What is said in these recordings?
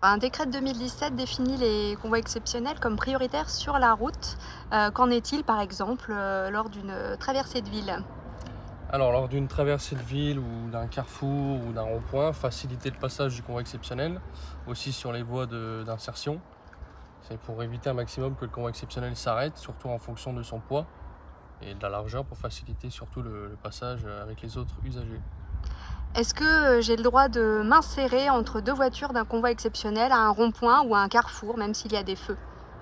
Un décret de 2017 définit les convois exceptionnels comme prioritaires sur la route. Qu'en est-il, par exemple, lors d'une traversée de ville? Alors, lors d'une traversée de ville ou d'un carrefour ou d'un rond-point, faciliter le passage du convoi exceptionnel, aussi sur les voies d'insertion. C'est pour éviter un maximum que le convoi exceptionnel s'arrête, surtout en fonction de son poids et de la largeur, pour faciliter surtout le passage avec les autres usagers. Est-ce que j'ai le droit de m'insérer entre deux voitures d'un convoi exceptionnel à un rond-point ou à un carrefour, même s'il y a des feux?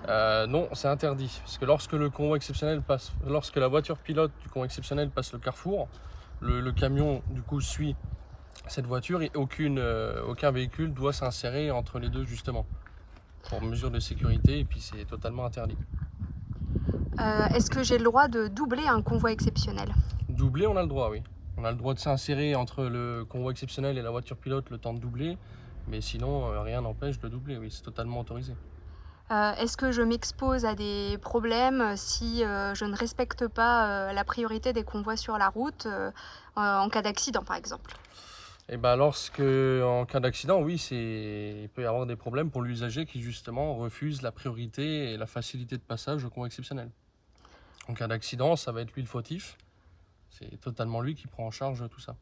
Non, c'est interdit, parce que lorsque la voiture pilote du convoi exceptionnel passe le carrefour, le camion du coup suit cette voiture et aucun véhicule doit s'insérer entre les deux justement, pour mesure de sécurité, et puis c'est totalement interdit. Est-ce que j'ai le droit de doubler un convoi exceptionnel? Doubler, on a le droit, oui. On a le droit de s'insérer entre le convoi exceptionnel et la voiture pilote le temps de doubler, mais sinon, rien n'empêche de doubler, oui, c'est totalement autorisé. Est-ce que je m'expose à des problèmes si je ne respecte pas la priorité des convois sur la route, en cas d'accident, par exemple? Et ben en cas d'accident, oui, il peut y avoir des problèmes pour l'usager qui justement refuse la priorité et la facilité de passage au convoi exceptionnel. En cas d'accident, ça va être lui le fautif, c'est totalement lui qui prend en charge tout ça.